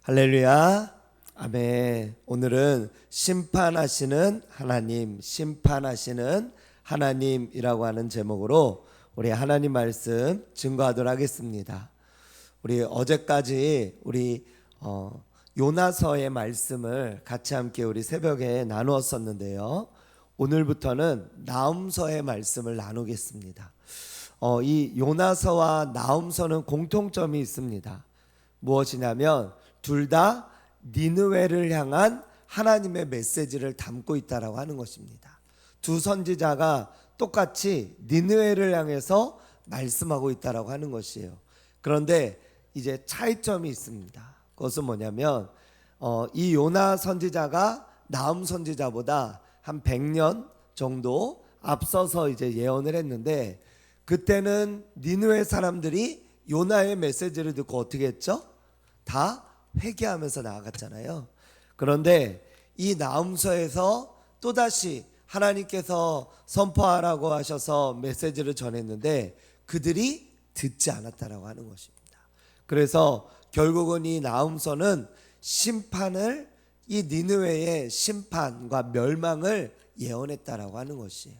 할렐루야. 아멘. 오늘은 심판하시는 하나님이라고 하는 제목으로 우리 하나님 말씀 증거하도록 하겠습니다. 우리 어제까지 우리 요나서의 말씀을 같이 함께 우리 새벽에 나누었었는데요. 오늘부터는 나훔서의 말씀을 나누겠습니다. 이 요나서와 나훔서는 공통점이 있습니다. 무엇이냐면 둘 다 니느웨를 향한 하나님의 메시지를 담고 있다라고 하는 것입니다. 두 선지자가 똑같이 니느웨를 향해서 말씀하고 있다라고 하는 것이에요. 그런데 이제 차이점이 있습니다. 그것은 뭐냐면 이 요나 선지자가 나훔 선지자보다 한 100년 정도 앞서서 이제 예언을 했는데, 그때는 니느웨 사람들이 요나의 메시지를 듣고 어떻게 했죠? 다 회개하면서 나아갔잖아요. 그런데 이 나훔서에서 또다시 하나님께서 선포하라고 하셔서 메시지를 전했는데 그들이 듣지 않았다라고 하는 것입니다. 그래서 결국은 이 나훔서는 심판을, 이 니느웨의 심판과 멸망을 예언했다라고 하는 것이에요.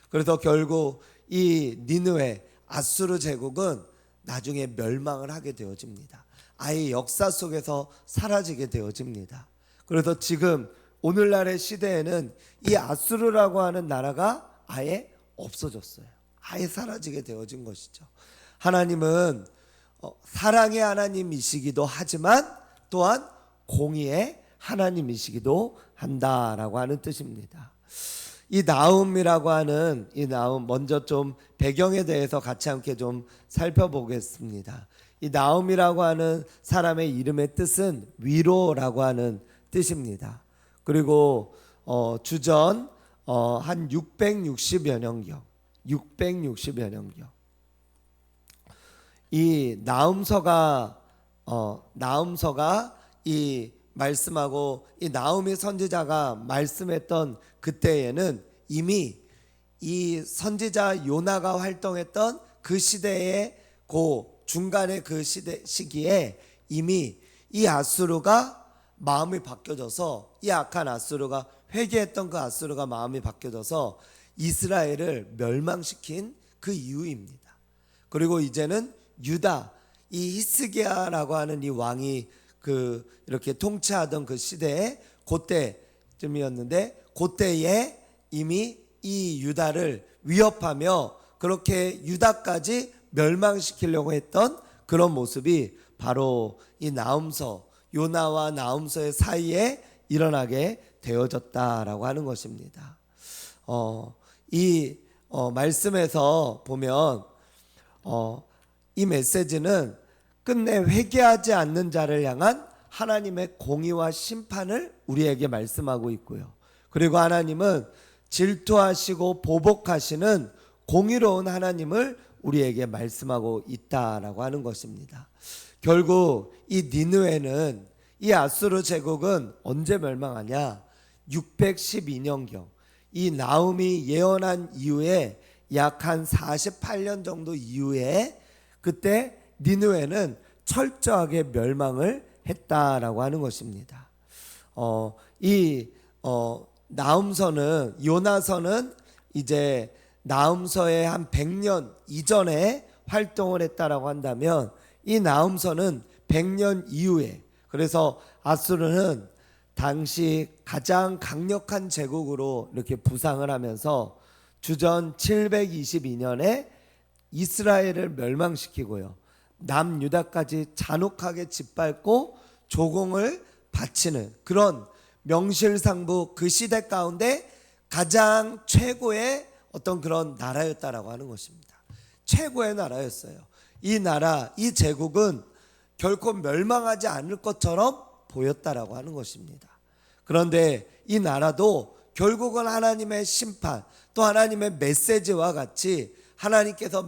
그래서 결국 이 니느웨 아수르 제국은 나중에 멸망을 하게 되어집니다. 아예 역사 속에서 사라지게 되어집니다. 그래서 지금 오늘날의 시대에는 이 아수르라고 하는 나라가 아예 없어졌어요. 아예 사라지게 되어진 것이죠. 하나님은 사랑의 하나님이시기도 하지만 또한 공의의 하나님이시기도 한다라고 하는 뜻입니다. 이 나훔이라고 하는 이 나훔, 먼저 좀 배경에 대해서 같이 함께 좀 살펴보겠습니다. 이 나훔이라고 하는 사람의 이름의 뜻은 위로라고 하는 뜻입니다. 그리고 주전 한 660여 년경, 이 나훔서가 이 말씀하고 이 나훔의 선지자가 말씀했던 그때에는 이미 이 선지자 요나가 활동했던 그 시대의 중간의 그 시기에 이미 이 아수르가 마음이 바뀌어져서, 이 악한 아수르가, 회개했던 그 아수르가 마음이 바뀌어져서 이스라엘을 멸망시킨 그 이유입니다. 그리고 이제는 유다, 이 히스기야라고 하는 이 왕이 이렇게 통치하던 그 시대에 그때쯤이었는데, 그때에 이미 이 유다를 위협하며 그렇게 유다까지 멸망시키려고 했던 그런 모습이 바로 이 나훔서, 요나와 나훔서의 사이에 일어나게 되어졌다라고 하는 것입니다. 이 말씀에서 보면 이 메시지는 끝내 회개하지 않는 자를 향한 하나님의 공의와 심판을 우리에게 말씀하고 있고요. 그리고 하나님은 질투하시고 보복하시는 공의로운 하나님을 우리에게 말씀하고 있다라고 하는 것입니다. 결국 이 니느웨는, 이 아수르 제국은 언제 멸망하냐? 612년경 이 나훔이 예언한 이후에 약 한 48년 정도 이후에 그때 니느웨는 철저하게 멸망을 했다라고 하는 것입니다. 나훔서는, 요나서는 이제 나훔서의 한 100년 이전에 활동을 했다라고 한다면 이 나훔서는 100년 이후에, 그래서 아수르는 당시 가장 강력한 제국으로 이렇게 부상을 하면서 주전 722년에 이스라엘을 멸망시키고요, 남유다까지 잔혹하게 짓밟고 조공을 바치는 그런 명실상부 그 시대 가운데 가장 최고의 어떤 그런 나라였다라고 하는 것입니다. 최고의 나라였어요. 이 나라, 이 제국은 결코 멸망하지 않을 것처럼 보였다라고 하는 것입니다. 그런데 이 나라도 결국은 하나님의 심판, 또 하나님의 메시지와 같이 하나님께서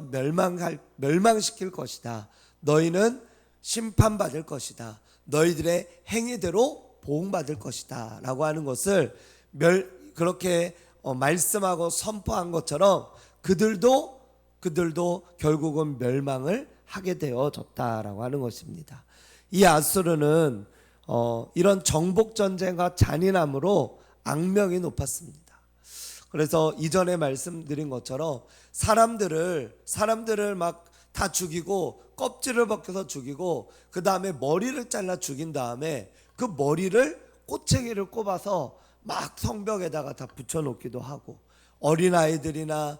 멸망시킬 것이다. 너희는 심판받을 것이다. 너희들의 행위대로 보응받을 것이다 라고 하는 것을 그렇게 말씀하고 선포한 것처럼 그들도 결국은 멸망을 하게 되어졌다라고 하는 것입니다. 이 아수르는 이런 정복 전쟁과 잔인함으로 악명이 높았습니다. 그래서 이전에 말씀드린 것처럼 사람들을 막 다 죽이고 껍질을 벗겨서 죽이고 그 다음에 머리를 잘라 죽인 다음에 그 머리를 꼬챙이를 꼽아서 막 성벽에다가 다 붙여놓기도 하고, 어린아이들이나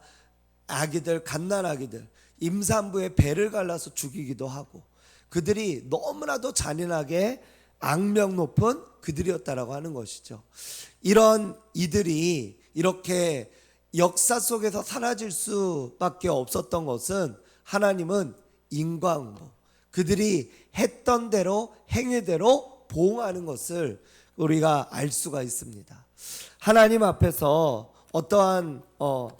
아기들, 갓난아기들, 임산부의 배를 갈라서 죽이기도 하고, 그들이 너무나도 잔인하게 악명 높은 그들이었다라고 하는 것이죠. 이런 이들이 이렇게 역사 속에서 사라질 수밖에 없었던 것은, 하나님은 인과응보, 그들이 했던 대로 행위대로 보응하는 것을 우리가 알 수가 있습니다. 하나님 앞에서 어떠한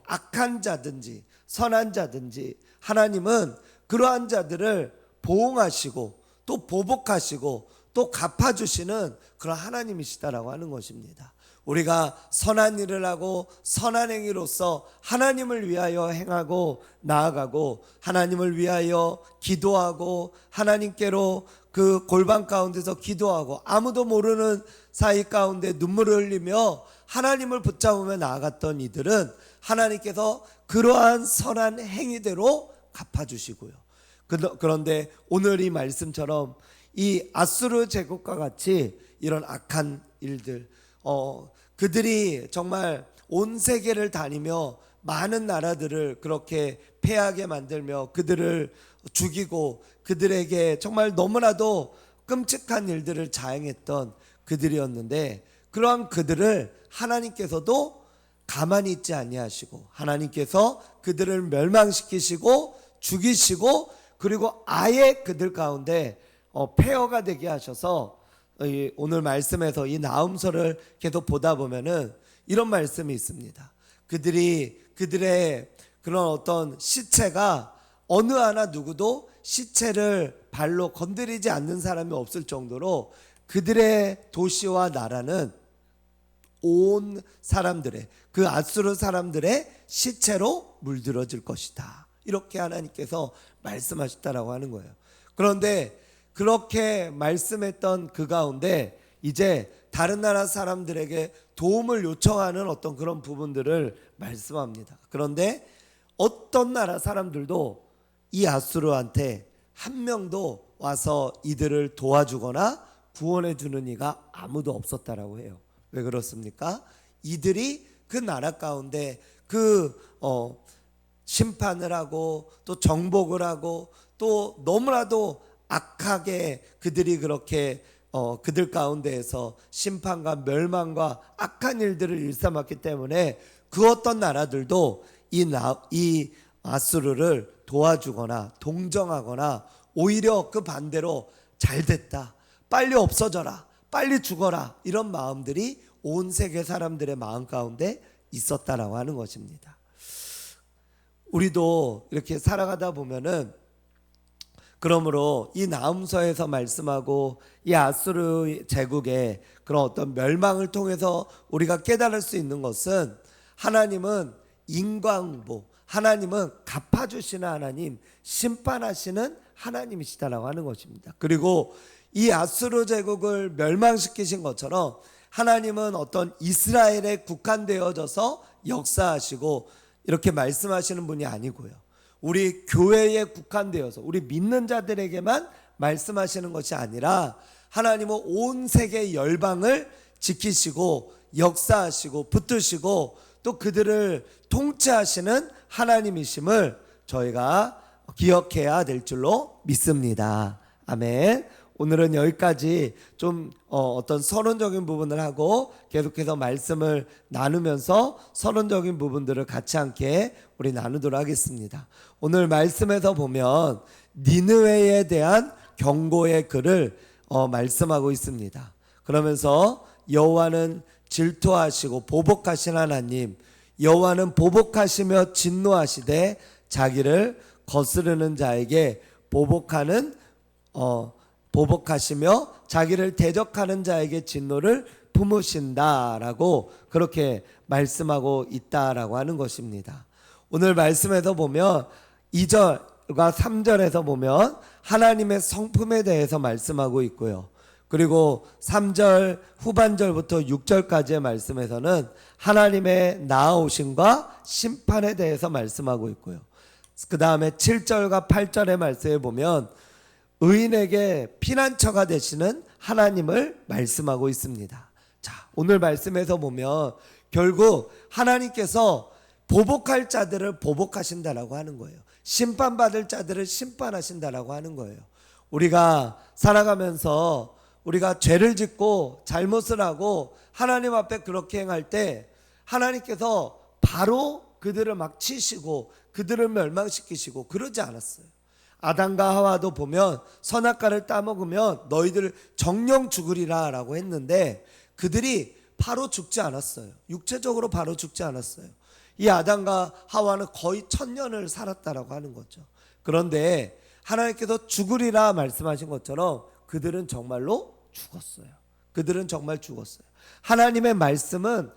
악한 자든지 선한 자든지 하나님은 그러한 자들을 보응하시고 또 보복하시고 또 갚아주시는 그런 하나님이시다라고 하는 것입니다. 우리가 선한 일을 하고 선한 행위로서 하나님을 위하여 행하고 나아가고, 하나님을 위하여 기도하고 하나님께로 그 골방 가운데서 기도하고 아무도 모르는 사이 가운데 눈물을 흘리며 하나님을 붙잡으며 나아갔던 이들은 하나님께서 그러한 선한 행위대로 갚아주시고요. 그런데 오늘 이 말씀처럼 이 아수르 제국과 같이 이런 악한 일들, 그들이 정말 온 세계를 다니며 많은 나라들을 그렇게 패하게 만들며 그들을 죽이고 그들에게 정말 너무나도 끔찍한 일들을 자행했던 그들이었는데, 그러한 그들을 하나님께서도 가만히 있지 아니하시고 하나님께서 그들을 멸망시키시고 죽이시고, 그리고 아예 그들 가운데 폐허가 되게 하셔서, 오늘 말씀에서 이 나훔서를 계속 보다 보면은 이런 말씀이 있습니다. 그들의 그런 어떤 시체가 어느 하나 누구도 시체를 발로 건드리지 않는 사람이 없을 정도로 그들의 도시와 나라는 온 사람들의, 그 아수르 사람들의 시체로 물들어질 것이다, 이렇게 하나님께서 말씀하셨다라고 하는 거예요. 그런데 그렇게 말씀했던 그 가운데 이제 다른 나라 사람들에게 도움을 요청하는 어떤 그런 부분들을 말씀합니다. 그런데 어떤 나라 사람들도 이 아수르한테 한 명도 와서 이들을 도와주거나 구원해 주는 이가 아무도 없었다라고 해요. 왜 그렇습니까? 이들이 그 나라 가운데 심판을 하고 또 정복을 하고 또 너무나도 악하게 그들이 그렇게 그들 가운데에서 심판과 멸망과 악한 일들을 일삼았기 때문에 그 어떤 나라들도 이 아수르를 도와주거나 동정하거나 오히려 그 반대로 잘됐다, 빨리 없어져라, 빨리 죽어라, 이런 마음들이 온 세계 사람들의 마음 가운데 있었다라고 하는 것입니다. 우리도 이렇게 살아가다 보면은, 그러므로 이 나훔서에서 말씀하고 이 아수르 제국의 그런 어떤 멸망을 통해서 우리가 깨달을 수 있는 것은, 하나님은 인과응보, 하나님은 갚아주시는 하나님, 심판하시는 하나님이시다라고 하는 것입니다. 그리고 이 아수르 제국을 멸망시키신 것처럼 하나님은 어떤 이스라엘에 국한되어져서 역사하시고 이렇게 말씀하시는 분이 아니고요, 우리 교회에 국한되어서 우리 믿는 자들에게만 말씀하시는 것이 아니라 하나님은 온 세계 열방을 지키시고 역사하시고 붙드시고 또 그들을 통치하시는 하나님이심을 저희가 기억해야 될 줄로 믿습니다. 아멘. 오늘은 여기까지 좀 어떤 서론적인 부분을 하고 계속해서 말씀을 나누면서 서론적인 부분들을 같이 함께 우리 나누도록 하겠습니다. 오늘 말씀에서 보면 니느웨에 대한 경고의 글을 말씀하고 있습니다. 그러면서 여호와는 질투하시고 보복하신 하나님, 여호와는 보복하시며 진노하시되 자기를 거스르는 자에게 보복하시며 자기를 대적하는 자에게 진노를 품으신다라고 그렇게 말씀하고 있다라고 하는 것입니다. 오늘 말씀에서 보면 2절과 3절에서 보면 하나님의 성품에 대해서 말씀하고 있고요, 그리고 3절 후반절부터 6절까지의 말씀에서는 하나님의 나아오심과 심판에 대해서 말씀하고 있고요. 그 다음에 7절과 8절의 말씀에 보면 의인에게 피난처가 되시는 하나님을 말씀하고 있습니다. 자, 오늘 말씀에서 보면 결국 하나님께서 보복할 자들을 보복하신다라고 하는 거예요. 심판받을 자들을 심판하신다라고 하는 거예요. 우리가 살아가면서 우리가 죄를 짓고 잘못을 하고 하나님 앞에 그렇게 행할 때 하나님께서 바로 그들을 막 치시고 그들을 멸망시키시고 그러지 않았어요. 아담과 하와도 보면 선악과를 따먹으면 너희들 정령 죽으리라 라고 했는데 그들이 바로 죽지 않았어요. 육체적으로 바로 죽지 않았어요. 이 아담과 하와는 거의 1000년을 살았다라고 하는 거죠. 그런데 하나님께서 죽으리라 말씀하신 것처럼 그들은 정말로 죽었어요. 그들은 정말 죽었어요. 하나님의 말씀은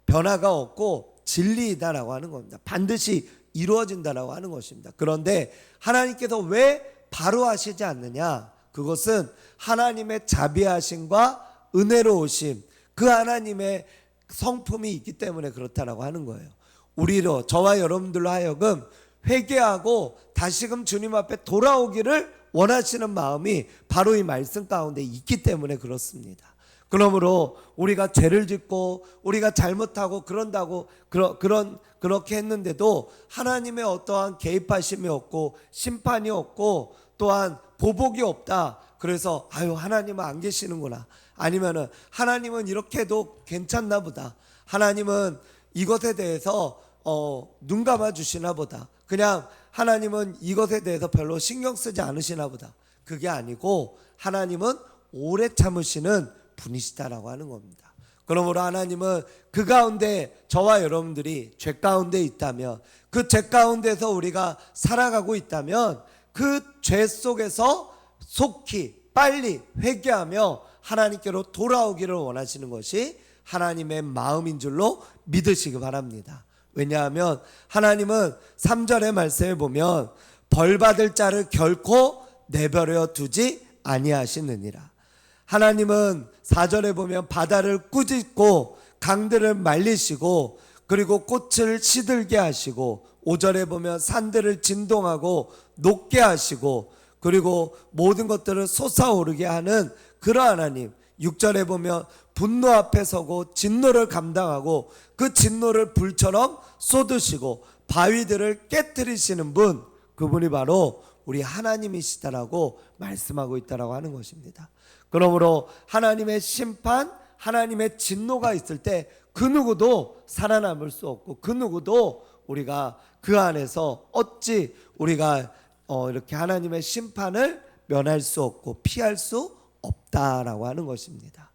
변화가 없고 진리이다라고 하는 겁니다. 반드시 이루어진다라고 하는 것입니다. 그런데 하나님께서 왜 바로 하시지 않느냐? 그것은 하나님의 자비하심과 은혜로우심, 그 하나님의 성품이 있기 때문에 그렇다라고 하는 거예요. 우리로, 저와 여러분들로 하여금 회개하고 다시금 주님 앞에 돌아오기를 원하시는 마음이 바로 이 말씀 가운데 있기 때문에 그렇습니다. 그러므로 우리가 죄를 짓고 우리가 잘못하고 그런다고 그렇게 했는데도 하나님의 어떠한 개입하심이 없고 심판이 없고 또한 보복이 없다. 그래서 하나님은 안 계시는구나. 아니면은 하나님은 이렇게 해도 괜찮나 보다. 하나님은 이것에 대해서 눈 감아 주시나 보다. 그냥 하나님은 이것에 대해서 별로 신경 쓰지 않으시나 보다. 그게 아니고 하나님은 오래 참으시는 분이시다라고 하는 겁니다. 그러므로 하나님은 그 가운데 저와 여러분들이 죄 가운데 있다면, 그 죄 가운데서 우리가 살아가고 있다면 그 죄 속에서 속히 빨리 회개하며 하나님께로 돌아오기를 원하시는 것이 하나님의 마음인 줄로 믿으시기 바랍니다. 왜냐하면 하나님은 3절의 말씀에 보면 벌받을 자를 결코 내버려 두지 아니하시느니라. 하나님은 4절에 보면 바다를 꾸짖고 강들을 말리시고 그리고 꽃을 시들게 하시고 5절에 보면 산들을 진동하고 녹게 하시고 그리고 모든 것들을 솟아오르게 하는 그러한 하나님. 6절에 보면 분노 앞에 서고 진노를 감당하고 그 진노를 불처럼 쏟으시고 바위들을 깨뜨리시는 분, 그분이 바로 우리 하나님이시다라고 말씀하고 있다라고 하는 것입니다. 그러므로 하나님의 심판, 하나님의 진노가 있을 때 그 누구도 살아남을 수 없고 그 누구도 우리가 그 안에서 어찌 우리가 이렇게 하나님의 심판을 면할 수 없고 피할 수 없다라고 하는 것입니다.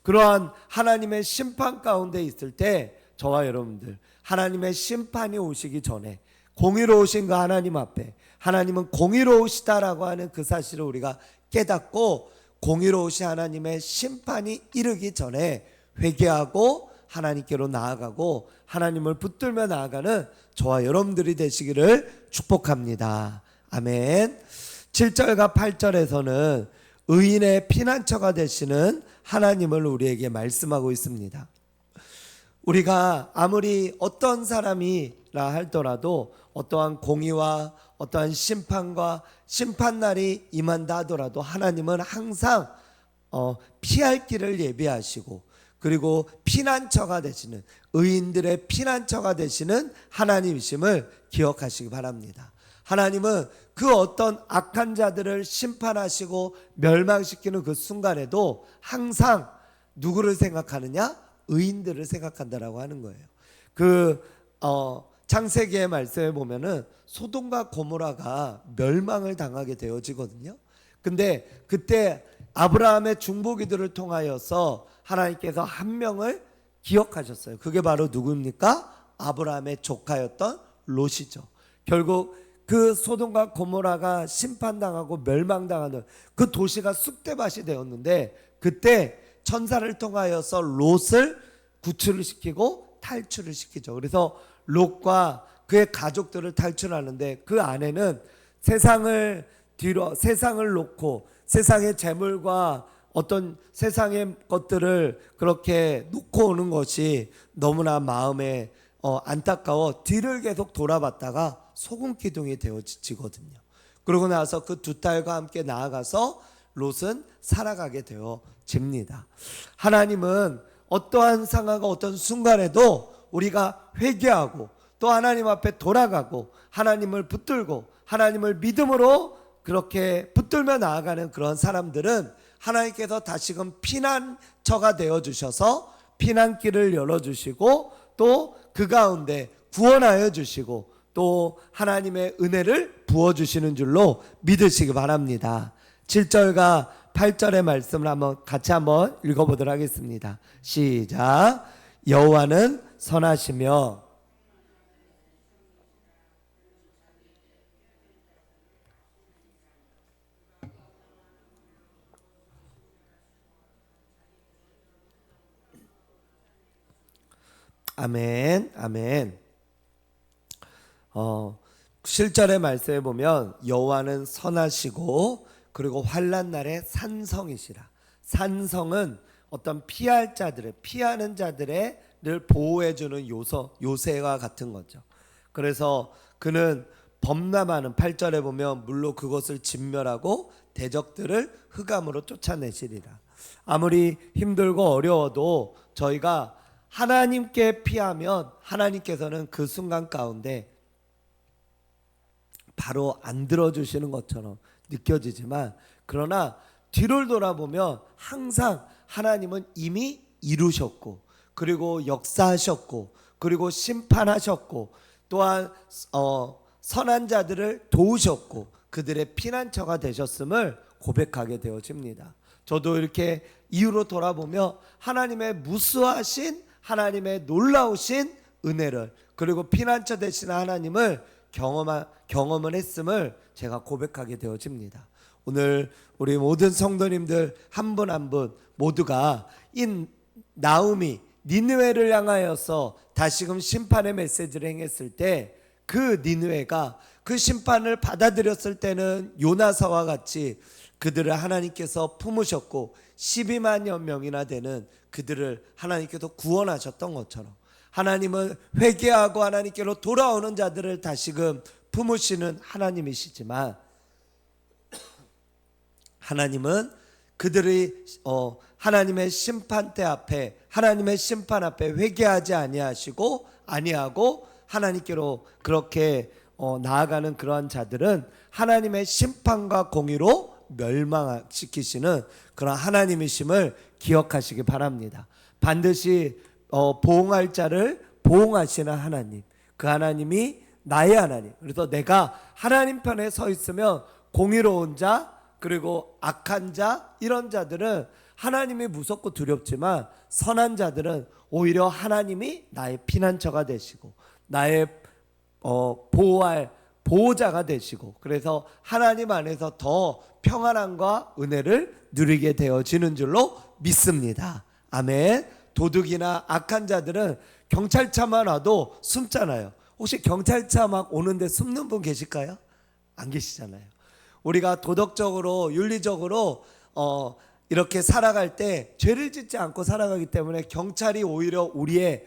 그러한 하나님의 심판 가운데 있을 때 저와 여러분들 하나님의 심판이 오시기 전에 공의로우신 그 하나님 앞에 하나님은 공의로우시다라고 하는 그 사실을 우리가 깨닫고 공의로우신 하나님의 심판이 이르기 전에 회개하고 하나님께로 나아가고 하나님을 붙들며 나아가는 저와 여러분들이 되시기를 축복합니다. 아멘. 7절과 8절에서는 의인의 피난처가 되시는 하나님을 우리에게 말씀하고 있습니다. 우리가 아무리 어떤 사람이라 할더라도 어떠한 공의와 어떠한 심판과 심판날이 임한다 하더라도 하나님은 항상 피할 길을 예비하시고 그리고 피난처가 되시는 의인들의 피난처가 되시는 하나님이심을 기억하시기 바랍니다. 하나님은 그 어떤 악한 자들을 심판하시고 멸망시키는 그 순간에도 항상 누구를 생각하느냐? 의인들을 생각한다라고 하는 거예요. 창세기의 말씀에 보면은 소돔과 고모라가 멸망을 당하게 되어지거든요. 근데 그때 아브라함의 중보기도를 통하여서 하나님께서 한 명을 기억하셨어요. 그게 바로 누구입니까? 아브라함의 조카였던 롯이죠. 결국 그 소돔과 고모라가 심판당하고 멸망당하는 그 도시가 쑥대밭이 되었는데 그때 천사를 통하여서 롯을 구출을 시키고 탈출을 시키죠. 그래서 롯과 그의 가족들을 탈출하는데 그 안에는 세상을 놓고 세상의 재물과 어떤 세상의 것들을 그렇게 놓고 오는 것이 너무나 마음에 안타까워 뒤를 계속 돌아봤다가 소금 기둥이 되어지거든요. 그러고 나서 그 두 딸과 함께 나아가서 롯은 살아가게 되어집니다. 하나님은 어떠한 상황과 어떤 순간에도 우리가 회개하고 또 하나님 앞에 돌아가고 하나님을 붙들고 하나님을 믿음으로 그렇게 붙들며 나아가는 그런 사람들은 하나님께서 다시금 피난처가 되어주셔서 피난길을 열어주시고 또 그 가운데 구원하여 주시고 또 하나님의 은혜를 부어주시는 줄로 믿으시기 바랍니다. 7절과 8절의 말씀을 같이 한번 읽어보도록 하겠습니다. 시작. 여호와는 선하시며 아멘, 아멘. 7절의 말씀에 보면 여호와는 선하시고 그리고 환난 날에 산성이시라. 산성은 어떤 피하는 자들을 보호해주는 요새와 같은 거죠. 그래서 그는 범람하는 8절에 보면 물로 그것을 진멸하고 대적들을 흑암으로 쫓아내시리라. 아무리 힘들고 어려워도 저희가 하나님께 피하면 하나님께서는 그 순간 가운데 바로 안 들어주시는 것처럼 느껴지지만 그러나 뒤를 돌아보면 항상 하나님은 이미 이루셨고 그리고 역사하셨고 그리고 심판하셨고 또한 선한 자들을 도우셨고 그들의 피난처가 되셨음을 고백하게 되어집니다. 저도 이렇게 이후로 돌아보며 하나님의 무수하신 하나님의 놀라우신 은혜를 그리고 피난처 되신 하나님을 경험을 했음을 제가 고백하게 되어집니다. 오늘 우리 모든 성도님들 한 분 한 분 모두가 이 나움이 니느웨를 향하여서 다시금 심판의 메시지를 행했을 때 그 니느웨가 그 심판을 받아들였을 때는 요나사와 같이 그들을 하나님께서 품으셨고 12만여 명이나 되는 그들을 하나님께서 구원하셨던 것처럼 하나님은 회개하고 하나님께로 돌아오는 자들을 다시금 품으시는 하나님이시지만 하나님은 그들이 하나님의 심판대 앞에 하나님의 심판 앞에 회개하지 아니하고 하나님께로 그렇게 나아가는 그러한 자들은 하나님의 심판과 공의로 멸망시키시는 그런 하나님이심을 기억하시기 바랍니다. 반드시 보응할 자를 보응하시는 하나님, 그 하나님이 나의 하나님. 그래서 내가 하나님 편에 서 있으면 공의로운 자 그리고 악한 자 이런 자들은 하나님이 무섭고 두렵지만 선한 자들은 오히려 하나님이 나의 피난처가 되시고 나의 보호할 보호자가 되시고 그래서 하나님 안에서 더 평안함과 은혜를 누리게 되어지는 줄로 믿습니다. 아멘. 도둑이나 악한 자들은 경찰차만 와도 숨잖아요. 혹시 경찰차 막 오는데 숨는 분 계실까요? 안 계시잖아요. 우리가 도덕적으로 윤리적으로 이렇게 살아갈 때 죄를 짓지 않고 살아가기 때문에 경찰이 오히려 우리의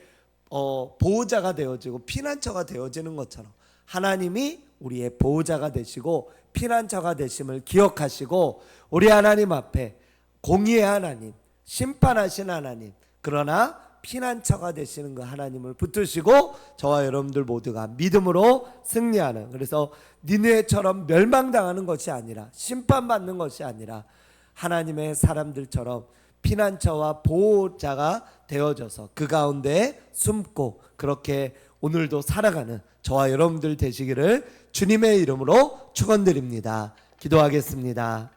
보호자가 되어지고 피난처가 되어지는 것처럼 하나님이 우리의 보호자가 되시고 피난처가 되심을 기억하시고 우리 하나님 앞에 공의의 하나님, 심판하신 하나님, 그러나 피난처가 되시는 그 하나님을 붙드시고 저와 여러분들 모두가 믿음으로 승리하는, 그래서 니느웨처럼 멸망당하는 것이 아니라 심판받는 것이 아니라 하나님의 사람들처럼 피난처와 보호자가 되어져서 그 가운데 숨고 그렇게 오늘도 살아가는 저와 여러분들 되시기를 주님의 이름으로 축원드립니다. 기도하겠습니다.